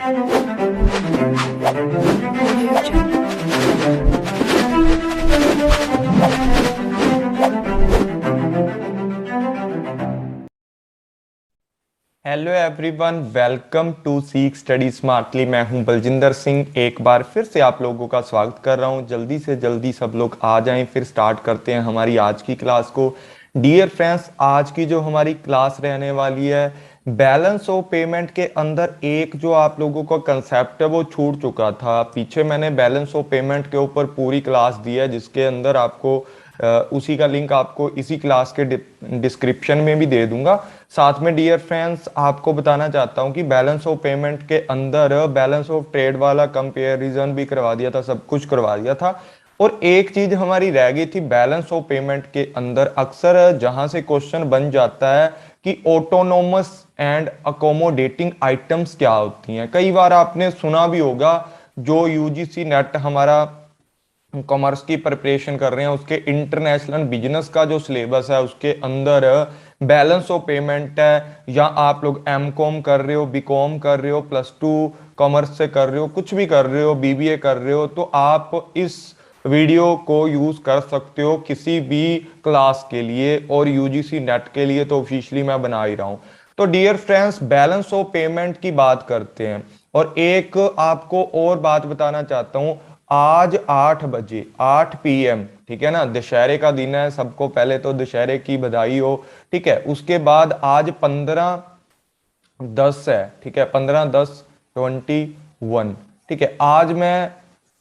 Hello everyone, welcome to सीख study smartly. मैं हूं बलजिंदर सिंह। एक बार फिर से आप लोगों का स्वागत कर रहा हूं। जल्दी से जल्दी सब लोग आ जाएं, फिर स्टार्ट करते हैं हमारी आज की क्लास को। डियर फ्रेंड्स, आज की जो हमारी क्लास रहने वाली है, बैलेंस ऑफ पेमेंट के अंदर एक जो आप लोगों का कंसेप्ट है वो छूट चुका था। पीछे मैंने बैलेंस ऑफ पेमेंट के ऊपर पूरी क्लास दी है, जिसके अंदर आपको उसी का लिंक आपको इसी क्लास के डिस्क्रिप्शन में भी दे दूंगा। साथ में डियर फ्रेंड्स, आपको बताना चाहता हूं कि बैलेंस ऑफ पेमेंट के अंदर बैलेंस ऑफ ट्रेड वाला कंपैरिजन भी करवा दिया था, सब कुछ करवा दिया था। और एक चीज हमारी रह गई थी बैलेंस ऑफ पेमेंट के अंदर, अक्सर जहां से क्वेश्चन बन जाता है कि ऑटोनोमस एंड अकोमोडेटिंग आइटम्स क्या होती हैं। कई बार आपने सुना भी होगा, जो यूजीसी नेट हमारा कॉमर्स की प्रिपरेशन कर रहे हैं, उसके इंटरनेशनल बिजनेस का जो सिलेबस है उसके अंदर बैलेंस ऑफ पेमेंट है, या आप लोग एमकॉम कर रहे हो, बीकॉम कर रहे हो, +2 कॉमर्स से कर रहे हो, कुछ भी कर रहे हो, बीबीए कर रहे हो, तो आप इस वीडियो को यूज कर सकते हो किसी भी क्लास के लिए। और यूजीसी नेट के लिए तो ऑफिशियली मैं बना ही रहा हूं। तो dear friends, balance of payment की बात करते हैं। और एक आपको और बात बताना चाहता हूं, आज 8 बजे 8 PM, ठीक है ना, दशहरे का दिन है। सबको पहले तो दशहरे की बधाई हो, ठीक है। उसके बाद आज 15/10 है, ठीक है, 15/10/21, ठीक है। आज मैं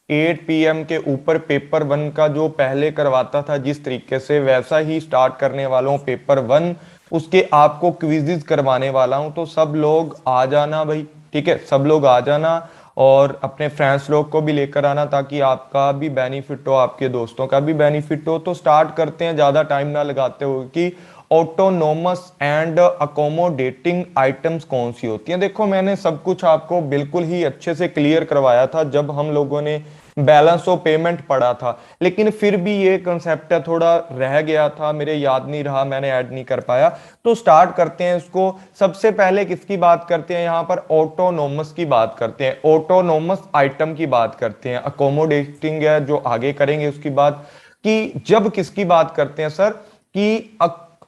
8 PM के ऊपर पेपर 1 का जो पहले करवाता था जिस तरीके से, वैसा ही स्टार्ट करने वाला हूँ पेपर 1। उसके आपको क्विज़िज करवाने वाला हूँ, तो सब लोग आ जाना भाई, ठीक है, सब लोग आ जाना और अपने फ्रेंड्स लोग को भी लेकर आना, ताकि आपका भी बेनिफिट हो, आपके दोस्तों का भी बेनिफिट हो। तो स्टार्ट करते हैं ज़्यादा टाइम ना लगाते हुए कि ऑटोनोमस एंड अकोमोडेटिंग आइटम्स कौन सी होती हैं। देखो, मैंने सब कुछ आपको बिल्कुल ही अच्छे से क्लियर करवाया था जब हम लोगों ने बैलेंस ऑफ पेमेंट पढ़ा था, लेकिन फिर भी ये कंसेप्ट थोड़ा रह गया था, मेरे याद नहीं रहा, मैंने ऐड नहीं कर पाया। तो स्टार्ट करते हैं इसको। सबसे पहले किसकी बात करते हैं, यहां पर ऑटोनोमस की बात करते हैं, ऑटोनोमस आइटम की बात करते हैं। अकोमोडेटिंग है जो आगे करेंगे उसकी बात, कि जब किसकी बात करते हैं सर, कि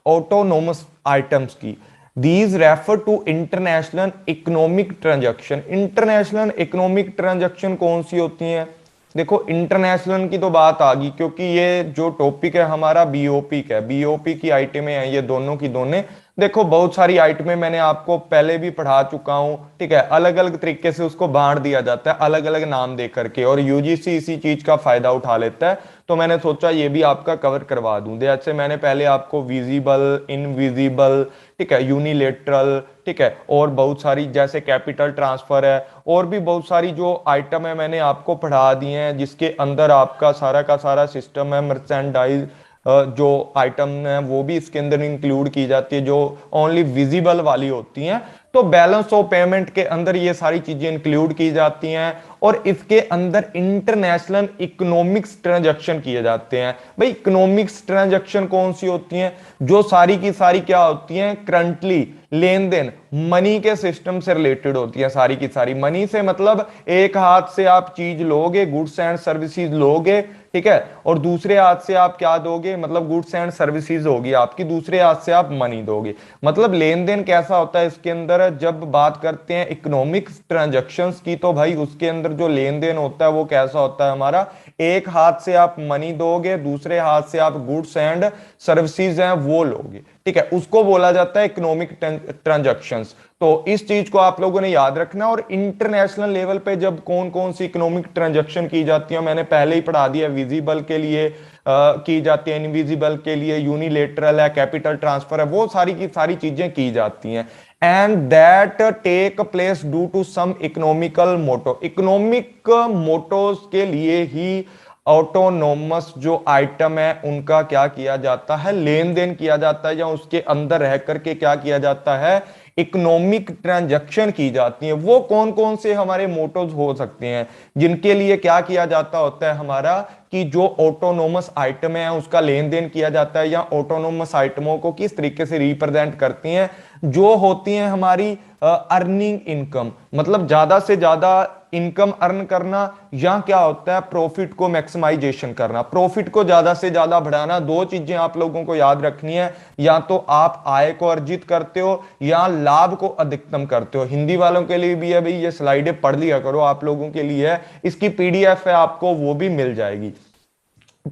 ऑटोनोमस आइटम्स की। These refer to international economic transaction। International economic transaction कौन सी होती हैं? देखो, इंटरनेशनल की तो बात आ गई, क्योंकि ये जो टॉपिक है हमारा बीओपी का है, बीओपी की आइटमें हैं ये दोनों की दोनों। देखो, बहुत सारी आइटमें मैंने आपको पहले भी पढ़ा चुका हूं, ठीक है। अलग अलग तरीके से उसको बांट दिया जाता है, अलग अलग नाम दे करके, और यूजीसी इसी चीज का फायदा उठा लेता है। तो मैंने सोचा ये भी आपका कवर करवा दूं। जैसे मैंने पहले आपको विजिबल, इनविजिबल, ठीक है, यूनिलेटरल, ठीक है, और बहुत सारी जैसे कैपिटल ट्रांसफर है, और भी बहुत सारी जो आइटम है मैंने आपको पढ़ा दिए हैं, जिसके अंदर आपका सारा का सारा सिस्टम है। मर्चेंडाइज जो आइटम है वो भी इसके अंदर इंक्लूड की जाती है, जो ओनली विजिबल वाली होती हैं। तो बैलेंस ऑफ पेमेंट के अंदर ये सारी चीजें इंक्लूड की जाती हैं, और इसके अंदर इंटरनेशनल इकोनॉमिक्स ट्रांजैक्शन किए जाते हैं। भाई, इकोनॉमिक्स ट्रांजैक्शन कौन सी होती हैं? जो सारी की सारी क्या होती हैं, करंटली लेन देन, मनी के सिस्टम से रिलेटेड होती है सारी की सारी। मनी से मतलब एक हाथ से आप चीज लोगे, गुड्स एंड सर्विसेज लोगे, ठीक है, और दूसरे हाथ से आप क्या दोगे, मतलब गुड्स एंड सर्विसेज होगी आपकी, दूसरे हाथ से आप मनी दोगे। मतलब लेन देन कैसा होता है इसके अंदर। जब बात करते हैं इकोनॉमिक ट्रांजैक्शंस की, तो भाई उसके अंदर जो लेन देन होता है वो कैसा होता है हमारा, एक हाथ से आप मनी दोगे, दूसरे हाथ से आप गुड्स एंड सर्विसेज हैं वो लोगे, ठीक है, उसको बोला जाता है इकोनॉमिक ट्रांजैक्शंस। तो इस चीज को आप लोगों ने याद रखना। और इंटरनेशनल लेवल पे जब कौन कौन सी इकोनॉमिक ट्रांजैक्शन की जाती है, मैंने पहले ही पढ़ा दिया। विजिबल के लिए की जाती है, इनविजिबल के लिए यूनिलेटरल है, कैपिटल ट्रांसफर है, वो सारी की सारी चीजें की जाती हैं। And that take place due to some economical motto. Economic mottos के लिए ही ऑटोनोमस जो आइटम है उनका क्या किया जाता है, लेन देन किया जाता है, या उसके अंदर रह करके क्या किया जाता है, इकोनॉमिक ट्रांजैक्शन की जाती है। वो कौन कौन से हमारे मोटोज हो सकते हैं जिनके लिए क्या किया जाता होता है हमारा, कि जो ऑटोनोमस आइटम है उसका लेन देन किया जाता है, या ऑटोनोमस आइटमों को किस तरीके से रिप्रेजेंट करती हैं। जो होती हैं हमारी अर्निंग इनकम, मतलब ज्यादा से ज्यादा इनकम अर्न करना, या क्या होता है प्रॉफिट को मैक्सिमाइजेशन करना, प्रॉफिट को ज्यादा से ज्यादा बढ़ाना। दो चीजें आप लोगों को याद रखनी है, या तो आप आय को अर्जित करते हो या लाभ को अधिकतम करते हो। हिंदी वालों के लिए भी है भाई, ये स्लाइडें पढ़ लिया करो, आप लोगों के लिए है, इसकी पीडीएफ है आपको, वो भी मिल जाएगी।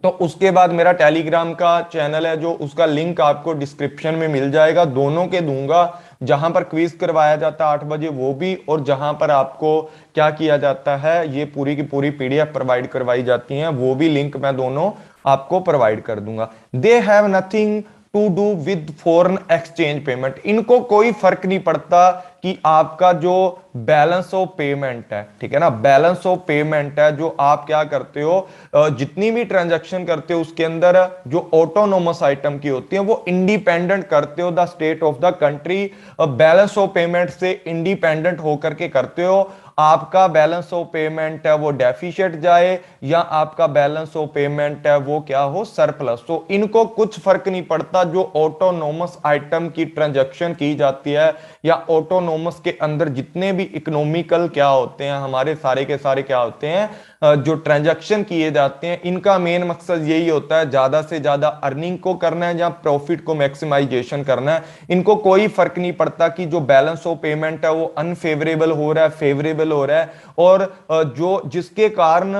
तो उसके बाद मेरा टेलीग्राम का चैनल है जो, उसका लिंक आपको डिस्क्रिप्शन में मिल जाएगा, दोनों के दूंगा। जहां पर क्विज करवाया जाता है 8 बजे वो भी, और जहां पर आपको क्या किया जाता है, ये पूरी की पूरी पीडीएफ प्रोवाइड करवाई जाती है, वो भी लिंक मैं दोनों आपको प्रोवाइड कर दूंगा। They have nothing to do with foreign exchange payment. इनको कोई फर्क नहीं पड़ता कि आपका जो बैलेंस ऑफ पेमेंट है, ठीक है ना, बैलेंस ऑफ पेमेंट है जो आप क्या करते हो, जितनी भी ट्रांजैक्शन करते हो उसके अंदर जो ऑटोनोमस आइटम की होती है वो इंडिपेंडेंट करते हो the state of the country. Balance of payment से इंडिपेंडेंट होकर के करते हो। आपका बैलेंस ऑफ पेमेंट है वो डेफिशिएट जाए या आपका बैलेंस ऑफ पेमेंट है वो क्या हो, सरप्लस। तो इनको कुछ फर्क नहीं पड़ता जो ऑटोनोमस आइटम की ट्रांजैक्शन की जाती है, या ऑटोनोमस के अंदर जितने भी इकोनॉमिकल क्या होते हैं हमारे, सारे के सारे क्या होते हैं, जो ट्रांजैक्शन किए जाते हैं, इनका मेन मकसद यही होता है ज्यादा से ज्यादा अर्निंग को करना है या प्रॉफिट को मैक्सिमाइजेशन करना है। इनको कोई फर्क नहीं पड़ता कि जो बैलेंस ऑफ पेमेंट है वो अनफेवरेबल हो रहा है, फेवरेबल हो रहा है, और जो जिसके कारण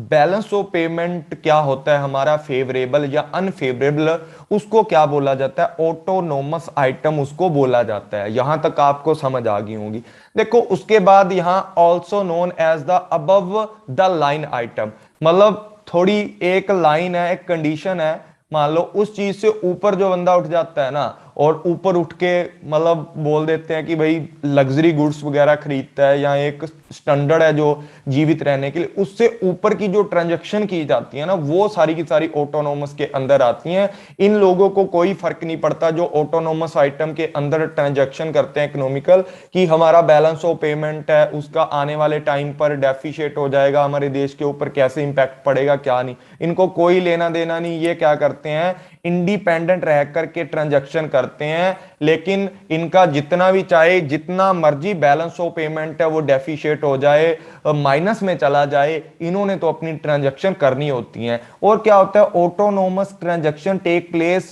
बैलेंस ऑफ पेमेंट क्या होता है हमारा, फेवरेबल या अनफेवरेबल, उसको क्या बोला जाता है, ऑटोनोमस आइटम उसको बोला जाता है। यहां तक आपको समझ आ गई होगी। देखो उसके बाद यहां also known as the above the line item, मतलब थोड़ी एक लाइन है, एक कंडीशन है, मान लो उस चीज से ऊपर जो बंदा उठ जाता है ना, और ऊपर उठ के मतलब बोल देते हैं कि भाई लग्जरी गुड्स वगैरह खरीदता है, या एक स्टैंडर्ड है जो जीवित रहने के लिए, उससे ऊपर की जो ट्रांजैक्शन की जाती है ना, वो सारी की सारी ऑटोनोमस के अंदर आती हैं। इन लोगों को कोई फर्क नहीं पड़ता जो ऑटोनोमस आइटम के अंदर ट्रांजैक्शन करते हैं इकोनॉमिकल, कि हमारा बैलेंस ऑफ पेमेंट है उसका आने वाले टाइम पर डेफिशिएट हो जाएगा, हमारे देश के ऊपर कैसे इंपैक्ट पड़ेगा क्या नहीं, इनको कोई लेना देना नहीं। ये क्या करते हैं, इंडिपेंडेंट रह करके ट्रांजैक्शन करते हैं, लेकिन इनका जितना भी चाहे जितना मर्जी बैलेंस ऑफ पेमेंट है वो डेफिशिएट हो जाए, माइनस में चला जाए, इन्होंने तो अपनी ट्रांजैक्शन करनी होती है। और क्या होता है, autonomous transaction take place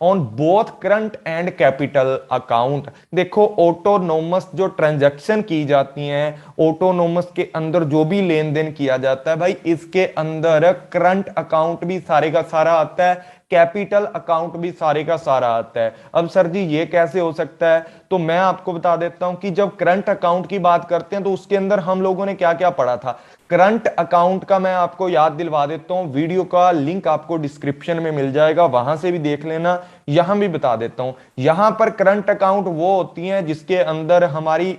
on both current and capital account. देखो ऑटोनोमस जो ट्रांजैक्शन की जाती हैं, ऑटोनोमस के अंदर जो भी लेन देन किया जाता है भाई, इसके अंदर करंट अकाउंट भी सारे का सारा आता है, कैपिटल अकाउंट भी सारे का सारा आता है। अब सर जी ये कैसे हो सकता है, तो मैं आपको बता देता हूं कि जब करंट अकाउंट की बात करते हैं तो उसके अंदर हम लोगों ने क्या क्या पढ़ा था। करंट अकाउंट का मैं आपको याद दिलवा देता हूं, वीडियो का लिंक आपको डिस्क्रिप्शन में मिल जाएगा, वहां से भी देख लेना। यहां भी बता देता हूं, यहां पर करंट अकाउंट वो होती हैं जिसके अंदर हमारी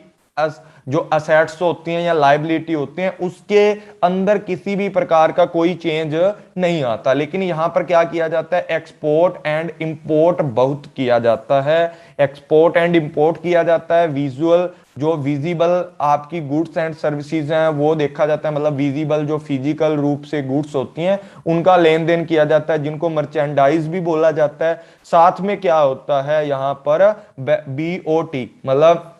जो असेट्स होती हैं या लायबिलिटी होती हैं उसके अंदर किसी भी प्रकार का कोई चेंज नहीं आता। लेकिन यहां पर क्या किया जाता है, एक्सपोर्ट एंड इंपोर्ट बहुत किया जाता है, एक्सपोर्ट एंड इंपोर्ट किया जाता है। विजुअल जो विजिबल आपकी गुड्स एंड सर्विसेज हैं वो देखा जाता है, मतलब विजिबल जो फिजिकल रूप से गुड्स होती हैं उनका लेन देन किया जाता है, जिनको मर्चेंडाइज भी बोला जाता है। साथ में क्या होता है यहां पर बीओटी, मतलब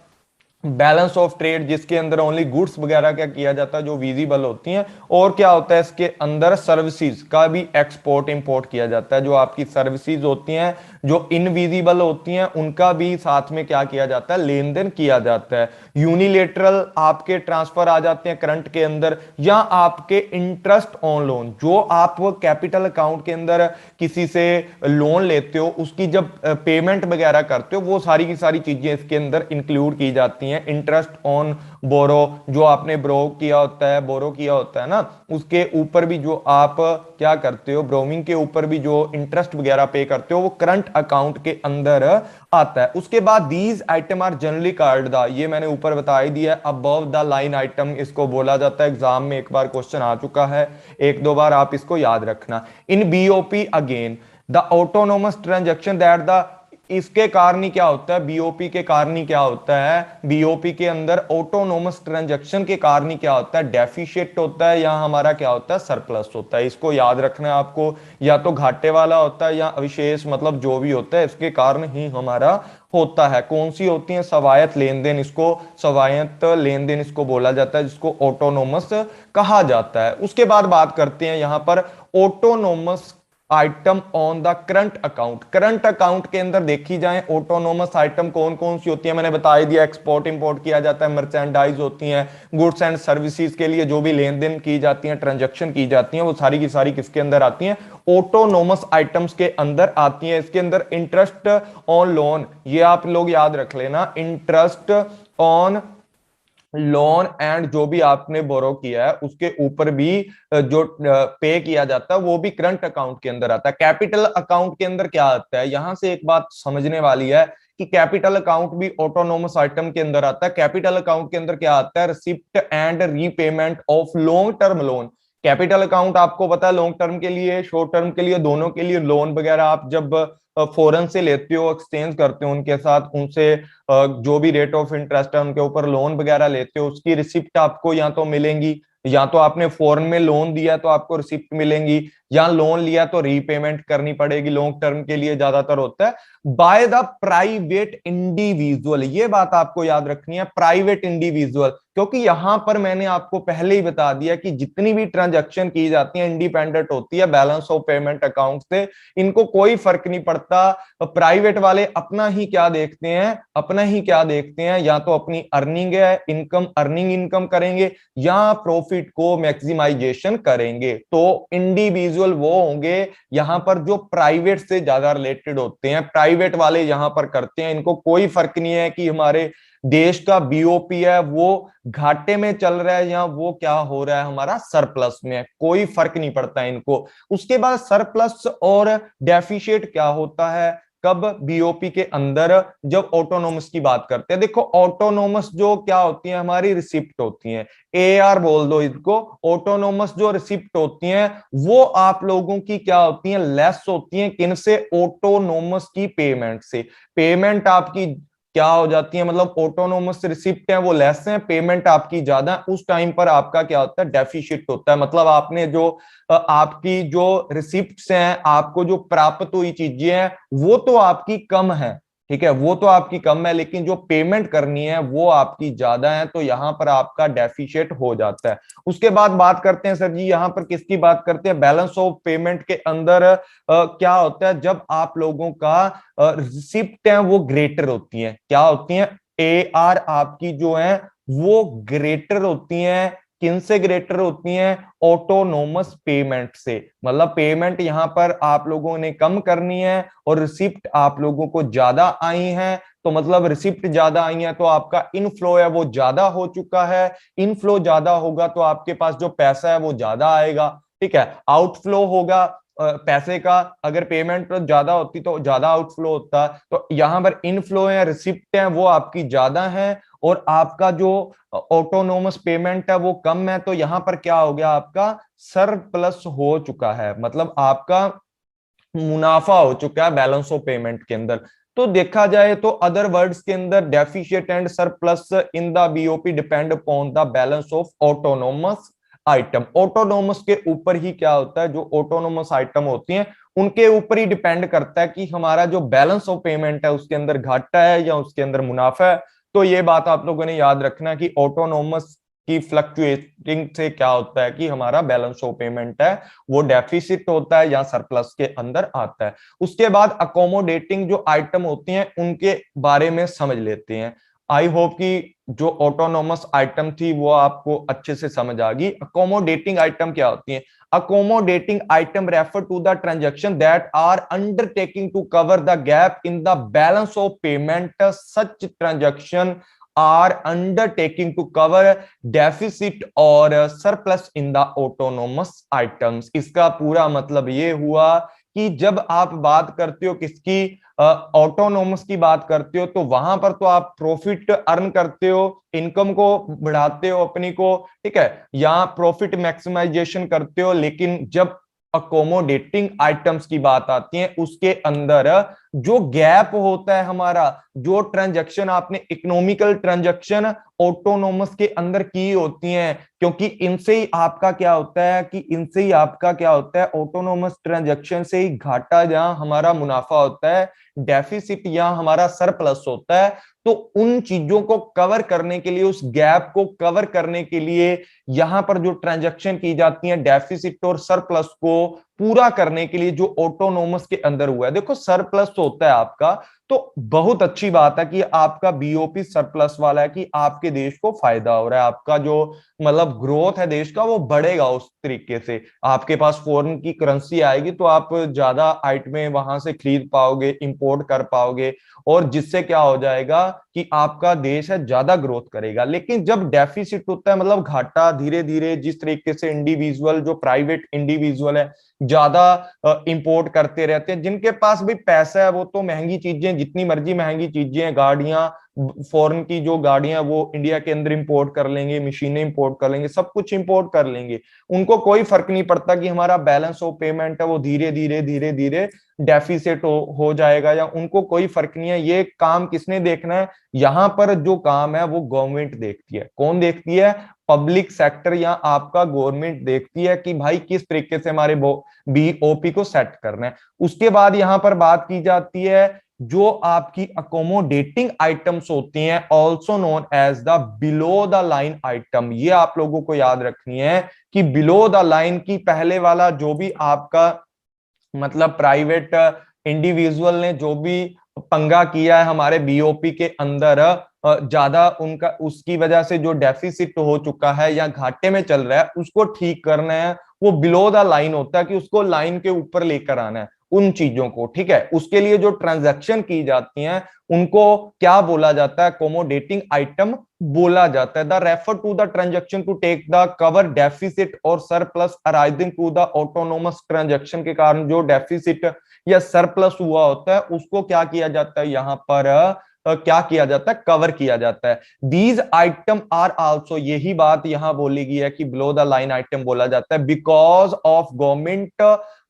बैलेंस ऑफ ट्रेड, जिसके अंदर ओनली गुड्स वगैरह क्या किया जाता है जो विजिबल होती हैं। और क्या होता है इसके अंदर, सर्विसेज का भी एक्सपोर्ट इंपोर्ट किया जाता है, जो आपकी सर्विसेज होती हैं जो इनविजिबल होती हैं उनका भी साथ में क्या किया जाता है, लेन देन किया जाता है। यूनिलेटरल आपके ट्रांसफर आ जाते हैं करंट के अंदर, या आपके इंटरेस्ट ऑन लोन, जो आप कैपिटल अकाउंट के अंदर किसी से लोन लेते हो उसकी जब पेमेंट वगैरह करते हो, वो सारी की सारी चीजें इसके अंदर इंक्लूड की जाती हैं। इंटरेस्ट ऑन बोरो, जो आपने बोरो किया होता है ना, उसके ऊपर भी जो आप क्या करते हो, ब्रोमिंग के ऊपर भी जो इंटरेस्ट वगैरह पे करते हो वो करंट अकाउंट के अंदर आता है। उसके बाद these item are generally called the, ये मैंने ऊपर बता ही दिया, अबव द लाइन आइटम इसको बोला जाता है। एग्जाम में एक बार क्वेश्चन आ चुका है, एक दो बार आप इसको याद रखना। In BOP again the autonomous transaction that the, इसके कारण ही क्या होता है, बीओपी के कारण ही क्या होता है, बीओपी के अंदर ऑटोनोमस ट्रांजैक्शन के कारण ही क्या होता है, डेफिशिएट होता है, या हमारा क्या होता है, सरप्लस होता है। इसको याद रखना है आपको, या तो घाटे वाला होता है या अविशेष, मतलब जो भी होता है इसके कारण ही हमारा होता है। कौन सी होती है? स्वायत्त लेन देन, इसको स्वायत्त लेन देन इसको बोला जाता है, जिसको ऑटोनोमस कहा जाता है। उसके बाद बात करते हैं यहां पर autonomous item on the current account. Current account के अंदर देखी जाए ऑटोनोमस आइटम कौन कौन सी होती है, मैंने बता ही दिया। एक्सपोर्ट इंपोर्ट किया जाता है, मर्चेंडाइज होती हैं, गुड्स एंड सर्विसेज के लिए जो भी लेन देन की जाती है, ट्रांजैक्शन की जाती है, वो सारी की सारी किसके अंदर आती हैं? ऑटोनोमस आइटम्स के अंदर आती हैं। इसके अंदर इंटरेस्ट ऑन लोन, ये आप लोग याद रख लेना, इंटरेस्ट ऑन लोन एंड जो भी आपने बोरो किया है उसके ऊपर भी जो पे किया जाता है वो भी करंट अकाउंट के अंदर आता है। कैपिटल अकाउंट के अंदर क्या आता है? यहां से एक बात समझने वाली है कि कैपिटल अकाउंट भी ऑटोनोमस आइटम के अंदर आता है। कैपिटल अकाउंट के अंदर क्या आता है? Receipt and repayment of long term loan. Capital account आपको पता है लॉन्ग टर्म के लिए, शॉर्ट टर्म के लिए, दोनों के लिए लोन वगैरह आप जब फॉरेन से लेते हो, एक्सचेंज करते हो उनके साथ, उनसे जो भी रेट ऑफ इंटरेस्ट है उनके ऊपर लोन वगैरह लेते हो, उसकी रिसिप्ट आपको या तो मिलेंगी, या तो आपने फॉरेन में लोन दिया तो आपको रिसिप्ट मिलेंगी, या लोन लिया तो रीपेमेंट करनी पड़ेगी। लॉन्ग टर्म के लिए ज्यादातर होता है बाय द प्राइवेट इंडिविजुअल। ये बात आपको याद रखनी है, प्राइवेट इंडिविजुअल, क्योंकि यहां पर मैंने आपको पहले ही बता दिया कि जितनी भी ट्रांजैक्शन की जाती है इंडिपेंडेंट होती है बैलेंस ऑफ पेमेंट अकाउंट से। इनको कोई फर्क नहीं पड़ता प्राइवेट वाले अपना ही क्या देखते हैं, अपना ही क्या देखते हैं, या तो अपनी अर्निंग है, इनकम, अर्निंग इनकम करेंगे, या प्रॉफिट को मैक्सिमाइजेशन करेंगे। तो इंडिविजुअल वो होंगे यहां पर जो प्राइवेट से ज्यादा रिलेटेड होते हैं, प्राइवेट वाले यहां पर करते हैं। इनको कोई फर्क नहीं है कि हमारे देश का बीओपी है वो घाटे में चल रहा है या वो क्या हो रहा है हमारा सरप्लस में, कोई फर्क नहीं पड़ता इनको। उसके बाद सरप्लस और डेफिशिएट क्या होता है कब? बीओपी के अंदर जब ऑटोनोमस की बात करते हैं। देखो ऑटोनोमस जो क्या होती है, हमारी रिसिप्ट होती है, एआर बोल दो इसको। ऑटोनोमस जो रिसिप्ट होती हैं वो आप लोगों की क्या होती हैं? लेस होती हैं। किन से? ऑटोनोमस की पेमेंट से। पेमेंट आपकी क्या हो जाती है, मतलब ऑटोनोमस रिसिप्ट है वो लेस है, पेमेंट आपकी ज्यादा, उस टाइम पर आपका क्या होता है? डेफिसिट होता है। मतलब आपने जो आपकी जो रिसिप्ट्स हैं, आपको जो प्राप्त हुई चीजें हैं वो तो आपकी कम है, ठीक है, वो तो आपकी कम है, लेकिन जो पेमेंट करनी है वो आपकी ज्यादा है, तो यहां पर आपका डेफिशिएट हो जाता है। उसके बाद बात करते हैं सर जी यहां पर किसकी बात करते हैं? बैलेंस ऑफ पेमेंट के अंदर क्या होता है जब आप लोगों का रिसिप्ट है वो ग्रेटर होती है। क्या होती है? एआर आपकी जो है वो ग्रेटर होती है। किन से ग्रेटर होती हैं? ऑटोनोमस पेमेंट से। मतलब पेमेंट यहां पर आप लोगों ने कम करनी है और रिसिप्ट आप लोगों को ज्यादा आई है, तो मतलब रिसिप्ट ज्यादा आई है तो आपका इनफ्लो है वो ज्यादा हो चुका है। इनफ्लो ज्यादा होगा तो आपके पास जो पैसा है वो ज्यादा आएगा, ठीक है। आउटफ्लो होगा पैसे का, अगर पेमेंट ज्यादा होती तो ज्यादा आउटफ्लो होता, तो यहां पर इनफ्लो है, रिसिप्ट है वो आपकी ज्यादा है और आपका जो ऑटोनोमस पेमेंट है वो कम है, तो यहां पर क्या हो गया? आपका सरप्लस हो चुका है, मतलब आपका मुनाफा हो चुका है बैलेंस ऑफ पेमेंट के अंदर। तो देखा जाए तो अदर वर्ड्स के अंदर deficit and surplus in the BOP depend upon the balance of autonomous item. Autonomous के ऊपर ही क्या होता है, जो ऑटोनोमस आइटम होती हैं उनके ऊपर ही डिपेंड करता है कि हमारा जो बैलेंस ऑफ पेमेंट है उसके अंदर घाटा है या उसके अंदर मुनाफा है। तो ये बात आप लोगों ने याद रखना कि ऑटोनोमस की फ्लक्चुएटिंग से क्या होता है कि हमारा बैलेंस ऑफ पेमेंट है वो डेफिसिट होता है या सरप्लस के अंदर आता है। उसके बाद अकोमोडेटिंग जो आइटम होती हैं उनके बारे में समझ लेते हैं। आई होप कि जो ऑटोनोमस आइटम थी वो आपको अच्छे से समझ आ गई। अकोमोडेटिंग आइटम क्या होती है? Accommodating item refer to the transaction that are undertaking to cover the gap in the balance of payment. Such transaction are undertaking to cover deficit और surplus in the autonomous items। इसका पूरा मतलब ये हुआ कि जब आप बात करते हो किसकी? ऑटोनोमस की बात करते हो तो वहां पर तो आप प्रॉफिट अर्न करते हो, इनकम को बढ़ाते हो अपनी को, ठीक है, या प्रॉफिट मैक्सिमाइजेशन करते हो। लेकिन जब अकोमोडेटिंग आइटम्स की बात आती है उसके अंदर जो गैप होता है हमारा, जो ट्रांजैक्शन आपने इकोनॉमिकल ट्रांजैक्शन ऑटोनोमस के अंदर की होती हैं, क्योंकि इनसे ही आपका क्या होता है कि इनसे ही आपका क्या होता है, ऑटोनोमस ट्रांजैक्शन से ही घाटा जहां हमारा मुनाफा होता है, डेफिसिट या हमारा सरप्लस होता है। तो उन चीजों को कवर करने के लिए, उस गैप को कवर करने के लिए यहां पर जो ट्रांजैक्शन की जाती है डेफिसिट और सरप्लस को पूरा करने के लिए, जो ऑटोनोमस के अंदर हुआ है। देखो सरप्लस तो होता है आपका, तो बहुत अच्छी बात है कि आपका बीओपी सरप्लस वाला है, कि आपके देश को फायदा हो रहा है, आपका जो मतलब ग्रोथ है देश का वो बढ़ेगा। उस तरीके से आपके पास फॉरेन की करेंसी आएगी तो आप ज्यादा आइटमें वहां से खरीद पाओगे, इंपोर्ट कर पाओगे, और जिससे क्या हो जाएगा कि आपका देश है ज्यादा ग्रोथ करेगा। लेकिन जब डेफिसिट होता है, मतलब घाटा धीरे धीरे, जिस तरीके से इंडिविजुअल, जो प्राइवेट इंडिविजुअल है ज्यादा इंपोर्ट करते रहते हैं, जिनके पास भी पैसा है वो तो महंगी चीजें, जितनी मर्जी महंगी चीजें, गाड़ियां, फॉरेन की जो गाड़ियां वो इंडिया के अंदर इंपोर्ट कर लेंगे, मशीनें इंपोर्ट कर लेंगे, सब कुछ इंपोर्ट कर लेंगे। उनको कोई फर्क नहीं पड़ता कि हमारा बैलेंस ऑफ पेमेंट है वो धीरे धीरे धीरे धीरे डेफिसिट हो जाएगा, या उनको कोई फर्क नहीं है। ये काम किसने देखना है, यहाँ पर जो काम है वो गवर्नमेंट देखती है। कौन देखती है? पब्लिक सेक्टर या आपका गवर्नमेंट देखती है कि भाई किस तरीके से हमारे बीओपी को सेट करना है। उसके बाद यहां पर बात की जाती है जो आपकी अकोमोडेटिंग आइटम्स होती हैं, also known as the below the line item. ये आप लोगों को याद रखनी है कि बिलो द लाइन की पहले वाला जो भी आपका मतलब प्राइवेट इंडिविजुअल ने जो भी पंगा किया है हमारे बीओपी के अंदर, ज्यादा उनका, उसकी वजह से जो डेफिसिट हो चुका है या घाटे में चल रहा है, उसको ठीक करना है। वो बिलो द लाइन होता है कि उसको लाइन के ऊपर लेकर आना है उन चीजों को, ठीक है। उसके लिए जो ट्रांजैक्शन की जाती हैं उनको क्या बोला जाता है? अकोमोडेटिंग आइटम बोला जाता है। The refer to the transaction to take the cover deficit और surplus arising to the autonomous transaction के कारण जो डेफिसिट या सरप्लस हुआ होता है उसको क्या किया जाता है, यहां पर क्या किया जाता है? कवर किया जाता है। दीज आइटम आर आल्सो, यही बात यहां बोली गई है कि बिलो द लाइन आइटम बोला जाता है बिकॉज ऑफ गवर्नमेंट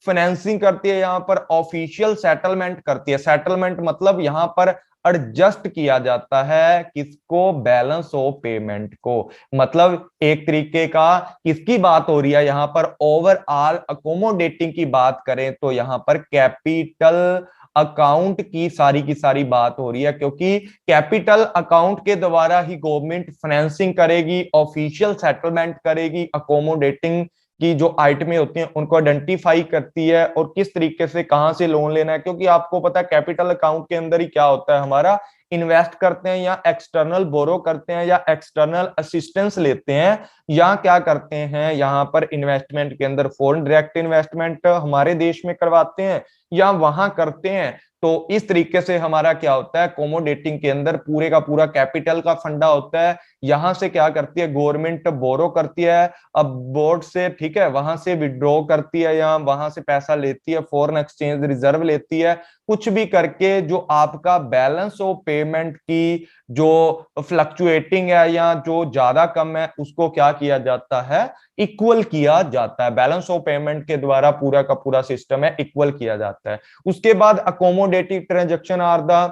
फाइनेंसिंग करती है, यहां पर ऑफिशियल सेटलमेंट करती है। सेटलमेंट मतलब यहां पर एडजस्ट किया जाता है किसको? बैलेंस ऑफ पेमेंट को। मतलब एक तरीके का किसकी बात हो रही है यहां पर? ओवरऑल अकोमोडेटिंग की बात करें तो यहां पर कैपिटल अकाउंट की सारी बात हो रही है, क्योंकि कैपिटल अकाउंट के द्वारा ही गवर्नमेंट फाइनेंसिंग करेगी, ऑफिशियल सेटलमेंट करेगी, अकोमोडेटिंग की जो आइटमें होती हैं उनको आइडेंटिफाई करती है, और किस तरीके से कहां से लोन लेना है। क्योंकि आपको पता है कैपिटल अकाउंट के अंदर ही क्या होता है, हमारा इन्वेस्ट करते हैं या एक्सटर्नल बोरो करते हैं या एक्सटर्नल असिस्टेंस लेते हैं, या क्या करते हैं यहाँ पर इन्वेस्टमेंट के अंदर फॉरेन डायरेक्ट इन्वेस्टमेंट हमारे देश में करवाते हैं या वहां करते हैं। तो इस तरीके से हमारा क्या होता है, कोमोडेटिंग के अंदर पूरे का पूरा कैपिटल का फंडा होता है। यहां से क्या करती है गवर्नमेंट? बोरो करती है, अब बोर्ड से, ठीक है, वहां से विड्रॉ करती है या वहां से पैसा लेती है, फॉरेन एक्सचेंज रिजर्व लेती है, कुछ भी करके जो आपका बैलेंस ऑफ पेमेंट की जो फ्लक्चुएटिंग है या जो ज्यादा कम है उसको क्या किया जाता है? इक्वल किया जाता है। बैलेंस ऑफ पेमेंट के द्वारा पूरा का पूरा सिस्टम है इक्वल किया जाता है। उसके बाद अकोमोडेटिव ट्रांजैक्शन आर द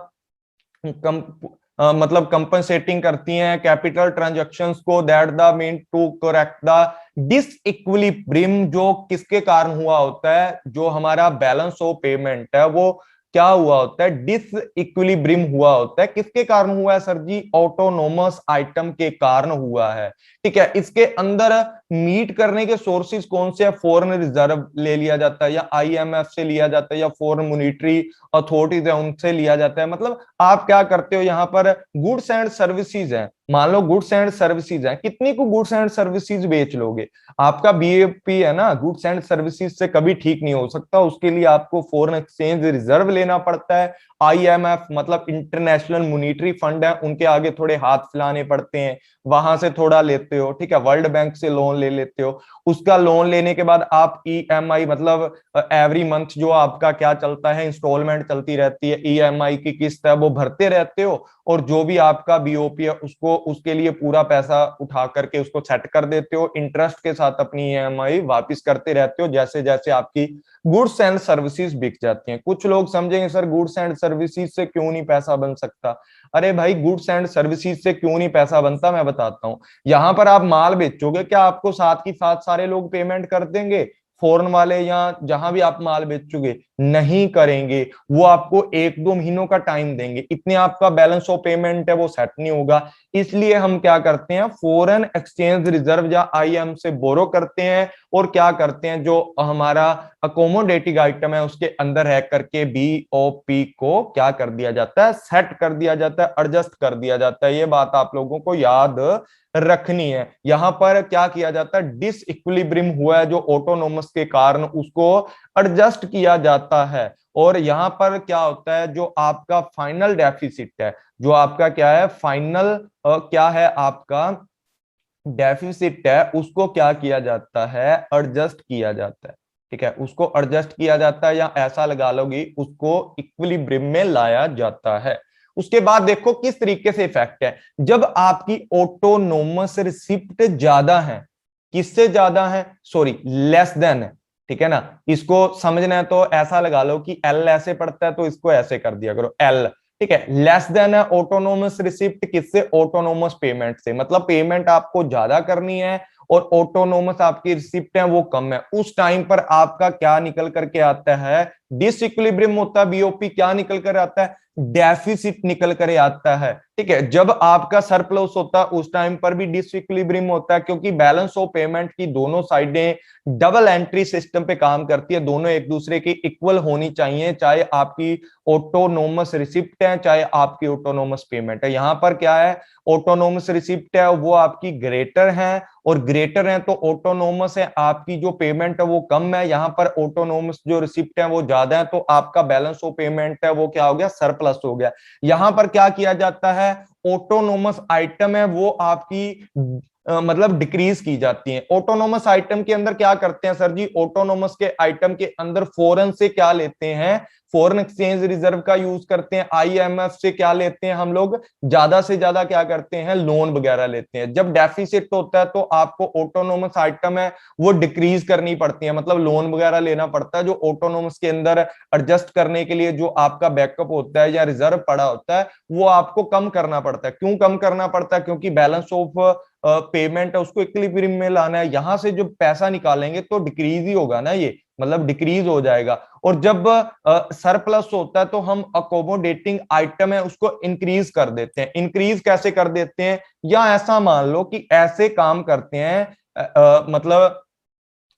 मतलब कंपनसेटिंग करती हैं कैपिटल ट्रांजैक्शंस को, that the mean to correct the disequilibrium, जो किसके कारण हुआ होता है? जो हमारा बैलेंस ऑफ पेमेंट है वो क्या हुआ होता है? डिसइक्विलिब्रियम हुआ होता है। किसके कारण हुआ है सर जी? ऑटोनोमस आइटम के कारण हुआ है, ठीक है। इसके अंदर मीट करने के सोर्सेज कौन से है? फॉरेन रिजर्व ले लिया जाता है, या आईएमएफ से लिया जाता है, या फॉरेन मॉनिटरी अथॉरिटीज है उनसे लिया जाता है। मतलब आप क्या करते हो यहाँ पर? गुड्स एंड सर्विसेज है, मान लो गुड्स एंड सर्विसेज है, कितनी को गुड्स एंड सर्विसेज बेच लोगे? आपका बीएपी है ना, गुड्स एंड सर्विसेज से कभी ठीक नहीं हो सकता, उसके लिए आपको फॉरेन एक्सचेंज रिजर्व लेना पड़ता है। आईएमएफ मतलब इंटरनेशनल मॉनिटरी फंड है, उनके आगे थोड़े हाथ फैलाने पड़ते हैं, वहां से थोड़ा लेते हो, ठीक है। वर्ल्ड बैंक से लोन लोन ले लेते हो। उसका लोन लेने के बाद आप ईएमआई मतलब एवरी मंथ जो आपका क्या चलता है, इंस्टॉलमेंट चलती रहती है, ईएमआई की किस्त है वो भरते रहते हो, और जो भी आपका बीओपी है उसको उसके लिए पूरा पैसा उठा करके उसको सेट कर देते हो, इंटरेस्ट के साथ अपनी ईएमआई वापस करते रहते हो जैसे जैसे आपकी गुड्स एंड सर्विसेज बिक जाती हैं। कुछ लोग समझेंगे सर गुड्स एंड सर्विसेज से क्यों नहीं पैसा बन सकता। अरे भाई गुड्स एंड सर्विसेज से क्यों नहीं पैसा बनता, मैं बताता हूँ। यहां पर आप माल बेचोगे, क्या आपको साथ ही साथ सारे लोग पेमेंट कर देंगे? फॉरेन वाले या जहां भी आप माल बेचोगे नहीं करेंगे, वो आपको 1-2 महीनों का टाइम देंगे, इतने आपका बैलेंस ऑफ पेमेंट है वो सेट नहीं होगा। इसलिए हम क्या करते हैं, फॉरेन एक्सचेंज रिजर्व या आईएम से बोरो करते हैं, और क्या करते हैं जो हमारा अकोमोडेटिंग आइटम है उसके अंदर रह करके बीओपी को क्या कर दिया जाता है, सेट कर दिया जाता है, एडजस्ट कर दिया जाता है। ये बात आप लोगों को याद रखनी है। यहां पर क्या किया जाता है, डिस इक्विलिब्रियम हुआ है जो ऑटोनोमस के कारण, उसको एडजस्ट किया जाता है। और यहां पर क्या होता है, जो आपका फाइनल डेफिसिट है, जो आपका क्या है फाइनल क्या है आपका डेफिसिट है, उसको क्या किया जाता है, एडजस्ट किया जाता है। ठीक है, उसको एडजस्ट किया जाता है, या ऐसा लगा लोगी उसको इक्विलिब्रियम में लाया जाता है। उसके बाद देखो किस तरीके से इफेक्ट है, जब आपकी ऑटोनोमस रिसिप्ट ज्यादा है, किससे ज्यादा है, सॉरी लेस देन है। ठीक है ना, इसको समझना है तो ऐसा लगा लो कि एल ऐसे पढ़ता है तो इसको ऐसे कर दिया करो एल। ठीक है, लेस देन है ऑटोनोमस रिसिप्ट किससे, ऑटोनोमस पेमेंट से, मतलब पेमेंट आपको ज्यादा करनी है और ऑटोनोमस आपकी रिसिप्ट है वो कम है। उस टाइम पर आपका क्या निकल करके आता है, डिसइक्विलिब्रियम होता है, बीओपी क्या निकल कर आता है, डेफिसिट निकल कर आता है। ठीक है, जब आपका सरप्लस होता है उस टाइम पर भी डिसइक्विलिब्रियम होता है, क्योंकि बैलेंस ऑफ पेमेंट की दोनों साइडें डबल एंट्री सिस्टम पे काम करती है, दोनों एक दूसरे की इक्वल होनी चाहिए, चाहे आपकी ऑटोनोमस रिसिप्ट है चाहे आपकी ऑटोनोमस पेमेंट है। यहां पर क्या है, ऑटोनोमस रिसिप्ट है वो आपकी ग्रेटर है, और ग्रेटर है तो ऑटोनोमस है आपकी जो पेमेंट है वो कम है, यहां पर ऑटोनोमस जो रिसिप्ट है वो ज्यादा है, तो आपका बैलेंस ऑफ पेमेंट है वो क्या हो गया, सरप्लस हो गया। यहां पर क्या किया जाता है, ऑटोनोमस आइटम है वो आपकी मतलब डिक्रीज की जाती है। ऑटोनोमस आइटम के अंदर क्या करते हैं सर जी, ऑटोनोमस के आइटम के अंदर फॉरेन से क्या लेते हैं, फॉरेन एक्सचेंज रिजर्व का यूज करते हैं, आईएमएफ से क्या लेते हैं हम लोग, ज्यादा से ज्यादा क्या करते हैं, लोन वगैरह लेते हैं। जब डेफिसिट होता है तो आपको ऑटोनोमस आइटम है वो डिक्रीज करनी पड़ती है, मतलब लोन वगैरह लेना पड़ता है, जो ऑटोनोमस के अंदर एडजस्ट करने के लिए जो आपका बैकअप होता है या रिजर्व पड़ा होता है वो आपको कम करना पड़ता है। क्यों कम करना पड़ता है, क्योंकि बैलेंस ऑफ पेमेंट है उसको इक्विलिब्रियम में लाना है, यहां से जो पैसा निकालेंगे तो डिक्रीज ही होगा ना, ये मतलब डिक्रीज हो जाएगा। और जब सरप्लस होता है तो हम अकोमोडेटिंग आइटम है उसको इंक्रीज कर देते हैं। इंक्रीज कैसे कर देते हैं, या ऐसा मान लो कि ऐसे काम करते हैं, मतलब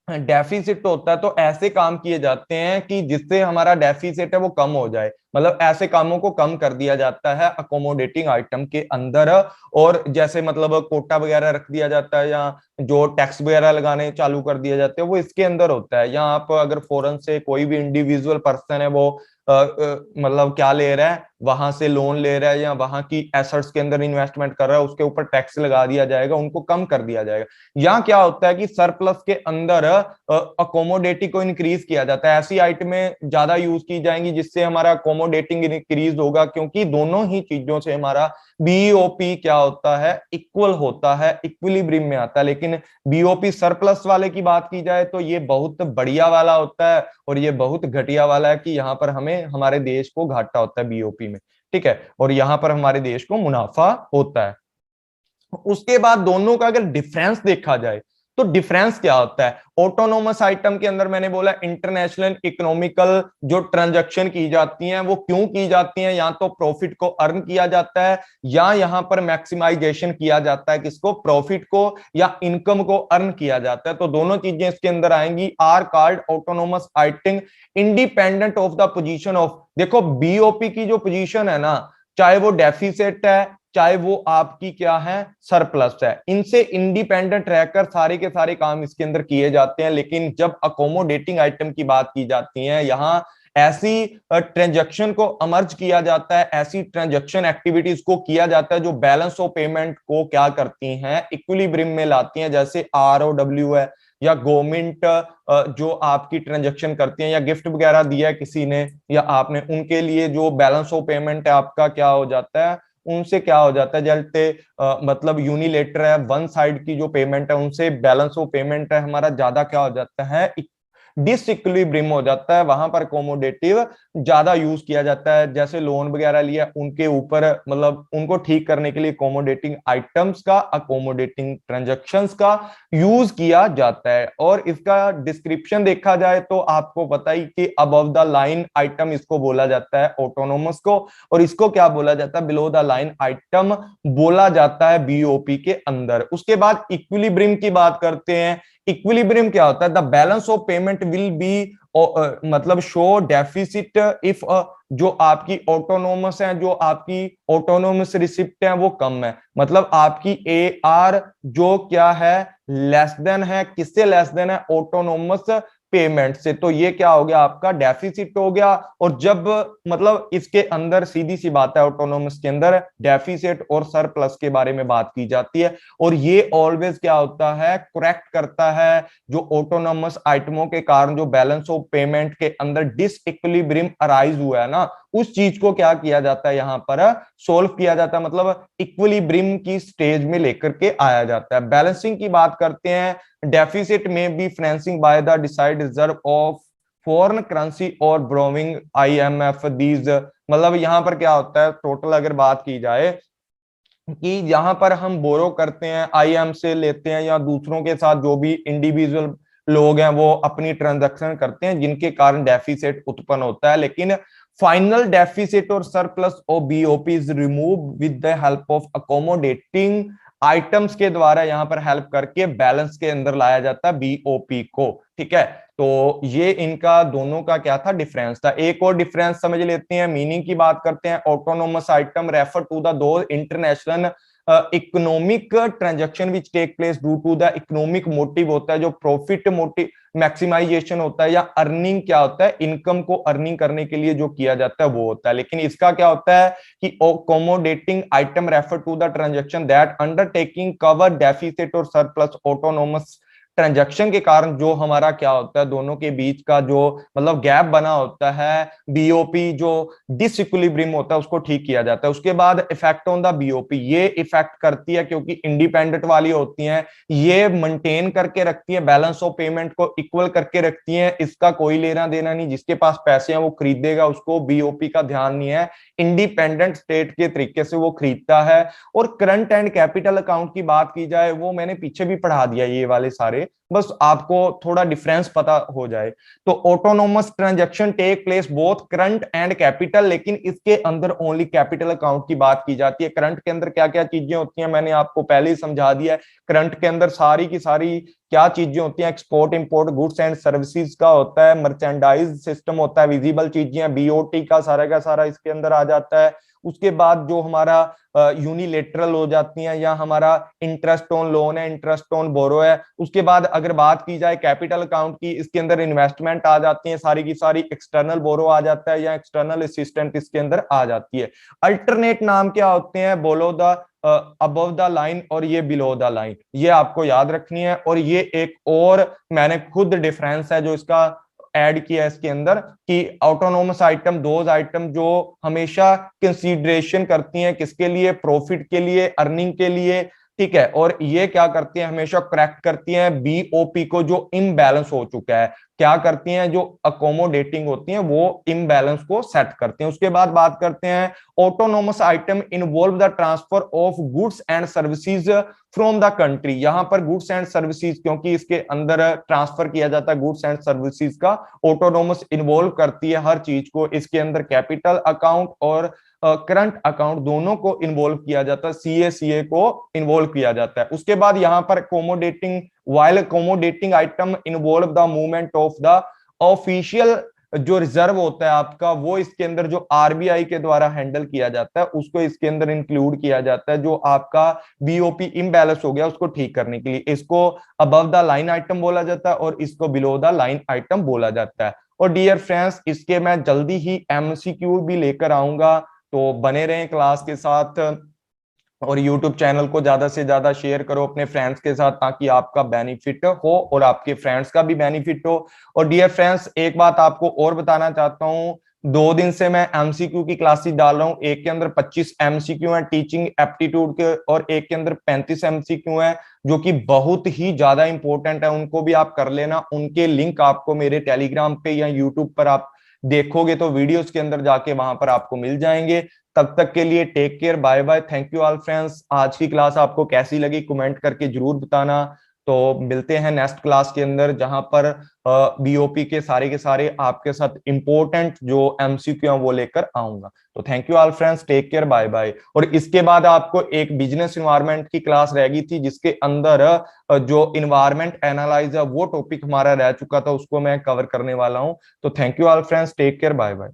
डेफिसिट होता है तो ऐसे काम किए जाते हैं कि जिससे हमारा डेफिसिट है वो कम हो जाए, मतलब ऐसे कामों को कम कर दिया जाता है अकोमोडेटिंग आइटम के अंदर। और जैसे मतलब कोटा वगैरह रख दिया जाता है, या जो टैक्स वगैरह लगाने चालू कर दिए जाते हैं वो इसके अंदर होता है। या आप अगर फॉरेन से कोई भी इंडिविजुअल पर्सन है वो मतलब क्या ले रहा है, वहां से लोन ले रहा है या वहां की एसेट्स के अंदर इन्वेस्टमेंट कर रहा है, उसके ऊपर टैक्स लगा दिया जाएगा, उनको कम कर दिया जाएगा। यहाँ क्या होता है कि सरप्लस के अंदर अकोमोडेटिंग को इंक्रीज किया जाता है, ऐसी आइटमें ज्यादा यूज की जाएंगी जिससे हमारा अकोमोडेटिंग इंक्रीज होगा, क्योंकि दोनों ही चीजों से हमारा बीओपी क्या होता है, इक्वल होता है, इक्विलिब्रियम में आता है। लेकिन बीओपी सरप्लस वाले की बात की जाए तो ये बहुत बढ़िया वाला होता है, और ये बहुत घटिया वाला है कि यहाँ पर हमें हमारे देश को घाटा होता है बीओपी में। ठीक है, और यहाँ पर हमारे देश को मुनाफा होता है। उसके बाद दोनों का अगर डिफरेंस देखा जाए तो डिफरेंस क्या होता है, ऑटोनोमस आइटम के अंदर मैंने बोला इंटरनेशनल इकोनॉमिकल जो ट्रांजैक्शन की जाती हैं वो क्यों की जाती हैं, या तो प्रॉफिट को अर्न किया जाता है, या यहां पर मैक्सिमाइजेशन किया जाता है, किसको, प्रॉफिट को या इनकम को अर्न किया जाता है। तो दोनों चीजें इसके अंदर आएंगी। Regard autonomous item independent of the position of, देखो बीओपी की जो पोजीशन है ना, चाहे वो डेफिसिट है चाहे वो आपकी क्या है, सरप्लस है, इनसे इंडिपेंडेंट रहकर सारे के सारे काम इसके अंदर किए जाते हैं। लेकिन जब अकोमोडेटिंग आइटम की बात की जाती है, यहां ऐसी ट्रांजैक्शन को अमर्ज किया जाता है, ऐसी ट्रांजैक्शन एक्टिविटीज को किया जाता है जो बैलेंस ऑफ पेमेंट को क्या करती हैं, इक्विलिब्रियम में लाती हैं, जैसे ROW है, या गवर्नमेंट जो आपकी ट्रांजैक्शन करती है, या गिफ्ट वगैरह दिया है किसी ने या आपने, उनके लिए जो बैलेंस ऑफ पेमेंट है आपका क्या हो जाता है, उनसे क्या हो जाता है, जैसे मतलब यूनिलेटर है, वन साइड की जो पेमेंट है उनसे बैलेंस ऑफ पेमेंट है हमारा ज्यादा क्या हो जाता है, डिसइक्विलिब्रियम हो जाता है, वहां पर अकोमोडेटिव ज्यादा यूज किया जाता है। जैसे लोन वगैरह लिया उनके ऊपर मतलब उनको ठीक करने के लिए अकोमोडेटिंग आइटम्स का, अकोमोडेटिंग ट्रांजैक्शंस का यूज किया जाता है। और इसका डिस्क्रिप्शन देखा जाए तो आपको पता ही कि अबव द लाइन आइटम इसको बोला जाता है ऑटोनोमस को, और इसको क्या बोला जाता है, बिलो द लाइन आइटम बोला जाता है बीओपी के अंदर। उसके बाद इक्विलिब्रियम की बात करते हैं। इक्विलिब्रियम क्या होता है, the balance of payment will be मतलब शो डेफिसिट इफ जो आपकी ऑटोनोमस है, जो आपकी ऑटोनोमस रिसिप्ट है वो कम है, मतलब आपकी AR जो क्या है, लेस देन है, किससे लेस देन है, ऑटोनोमस पेमेंट से, तो ये क्या हो गया आपका डेफिसिट हो गया। और जब मतलब इसके अंदर सीधी सी बात है, ऑटोनोमस के अंदर डेफिसिट और सरप्लस के बारे में बात की जाती है, और ये ऑलवेज क्या होता है, करेक्ट करता है जो ऑटोनोमस आइटमों के कारण जो बैलेंस ऑफ पेमेंट के अंदर डिसइक्विलिब्रियम अराइज हुआ है ना, उस चीज को क्या किया जाता है यहाँ पर सोल्व किया जाता है, मतलब इक्विलिब्रियम की स्टेज में लेकर के आया जाता है। बैलेंसिंग की बात करते हैं। डेफिसिट में be financing by the decide reserve of foreign currency और ब्रोविंग IMF दीज, मतलब यहां पर क्या होता है, टोटल अगर बात की जाए कि यहां पर हम बोरो करते हैं, IM से लेते हैं, या दूसरों के साथ जो भी इंडिविजुअल लोग हैं वो अपनी ट्रांजैक्शन करते हैं जिनके कारण डेफिसिट उत्पन्न होता है, लेकिन फाइनल डेफिसिट और surplus of BOP is remove with the help of accommodating items के द्वारा, यहां पर हेल्प करके बैलेंस के अंदर लाया जाता है बीओपी को। ठीक है, तो ये इनका दोनों का क्या था, डिफरेंस था। एक और डिफरेंस समझ लेते हैं, मीनिंग की बात करते हैं। Autonomous item refer to the two international economic transaction which take place due to the economic motive होता है, जो प्रॉफिट मोटिव मैक्सिमाइजेशन होता है, या अर्निंग क्या होता है, इनकम को अर्निंग करने के लिए जो किया जाता है वो होता है। लेकिन इसका क्या होता है कि accommodating item refer to the transaction that undertaking cover deficit और सरप्लस। ऑटोनोमस ट्रांजैक्शन के कारण जो हमारा क्या होता है, दोनों के बीच का जो मतलब गैप बना होता है, बीओपी जो डिसइक्विलिब्रियम होता है उसको ठीक किया जाता है। उसके बाद इफेक्ट ऑन द बीओपी, ये इफेक्ट करती है क्योंकि इंडिपेंडेंट वाली होती हैं, ये मेंटेन करके रखती है, बैलेंस ऑफ पेमेंट को इक्वल करके रखती है, इसका कोई लेना देना नहीं, जिसके पास पैसे हैं वो खरीदेगा, उसको बीओपी का ध्यान नहीं है, इंडिपेंडेंट स्टेट के तरीके से वो खरीदता है। और करंट एंड कैपिटल अकाउंट की बात की जाए, वो मैंने पीछे भी पढ़ा दिया ये वाले सारे, बस आपको थोड़ा डिफरेंस पता हो जाए। तो autonomous transaction take place both current and capital, लेकिन इसके अंदर ओनली कैपिटल अकाउंट की बात की जाती है। करंट के अंदर क्या क्या चीजें होती हैं मैंने आपको पहले ही समझा दिया है। करंट के अंदर सारी की सारी क्या चीजें होती हैं, export import goods and services का होता है, मर्चेंडाइज सिस्टम होता है, विजिबल चीजें, बीओटी का सारा इसके अंदर आ जाता है। उसके बाद जो हमारा यूनिलेटरल हो जाती हैं, या हमारा इंटरेस्ट ऑन लोन है, इंटरेस्ट ऑन बोरो है। उसके बाद अगर बात की जाए कैपिटल अकाउंट की, इसके अंदर इन्वेस्टमेंट आ जाती है सारी की सारी, एक्सटर्नल बोरो आ जाता है, या एक्सटर्नल असिस्टेंट इसके अंदर आ जाती है। अल्टरनेट नाम क्या होते हैं, बोलो द अबव द लाइन और ये बिलो द लाइन, ये आपको याद रखनी है। और ये एक और मैंने खुद डिफरेंस है जो इसका ऐड किया है इसके अंदर, कि ऑटोनोमस आइटम दोज आइटम जो हमेशा कंसीडरेशन करती हैं किसके लिए, प्रॉफिट के लिए, अर्निंग के लिए। ठीक है, और ये क्या करती हैं, हमेशा करेक्ट करती हैं बीओपी को जो इम्बैलेंस हो चुका है, क्या करती हैं, जो अकोमोडेटिंग होती हैं वो इम्बैलेंस को सेट करते हैं। उसके बाद बात करते हैं autonomous item involve the transfer of goods and services from the country. यहां पर गुड्स एंड सर्विसेज क्योंकि इसके अंदर ट्रांसफर किया जाता है गुड्स एंड सर्विसेज का, ऑटोनोमस इन्वॉल्व करती है हर चीज को। इसके अंदर कैपिटल अकाउंट और करंट अकाउंट दोनों को इन्वॉल्व किया जाता है, सीए को इन्वॉल्व किया जाता है। उसके बाद यहां पर accommodating while accommodating item involve the movement of the official जो रिजर्व होता है आपका, वो इसके अंदर जो आरबीआई के द्वारा हैंडल किया जाता है उसको इसके अंदर इंक्लूड किया जाता है। जो आपका बीओपी इम्बैलेंस हो गया उसको ठीक करने के लिए इसको अबव द लाइन आइटम बोला जाता है और इसको बिलो द लाइन आइटम बोला जाता है। और डियर फ्रेंड्स, इसके मैं जल्दी ही एमसीक्यू भी लेकर आऊंगा, तो बने रहें क्लास के साथ। और यूट्यूब चैनल को ज्यादा से ज्यादा शेयर करो अपने फ्रेंड्स के साथ, ताकि आपका बेनिफिट हो और आपके फ्रेंड्स का भी बेनिफिट हो। और डियर फ्रेंड्स, एक बात आपको और बताना चाहता हूँ, 2 दिन से मैं एमसीक्यू की क्लासेस डाल रहा हूँ। एक के अंदर 25 एमसीक्यू है टीचिंग एप्टीट्यूड के, और एक के अंदर 35 एमसीक्यू है जो कि बहुत ही ज्यादा इंपॉर्टेंट है। उनको भी आप कर लेना। उनके लिंक आपको मेरे टेलीग्राम पे या यूट्यूब पर आप देखोगे तो वीडियोस के अंदर जाके वहां पर आपको मिल जाएंगे। तब तक के लिए take care, bye bye, thank you all friends. आज की क्लास आपको कैसी लगी कमेंट करके जरूर बताना। तो मिलते हैं नेक्स्ट क्लास के अंदर, जहां पर बीओपी के सारे आपके साथ इंपॉर्टेंट जो एमसीक्यू हैं वो लेकर आऊंगा। तो thank you all friends, take care, bye bye. और इसके बाद आपको एक बिजनेस इन्वायरमेंट की क्लास रह गई थी, जिसके अंदर जो इन्वायरमेंट एनालाइज है वो टॉपिक हमारा रह चुका था, उसको मैं कवर करने वाला हूं। तो thank you all friends, take care, bye bye.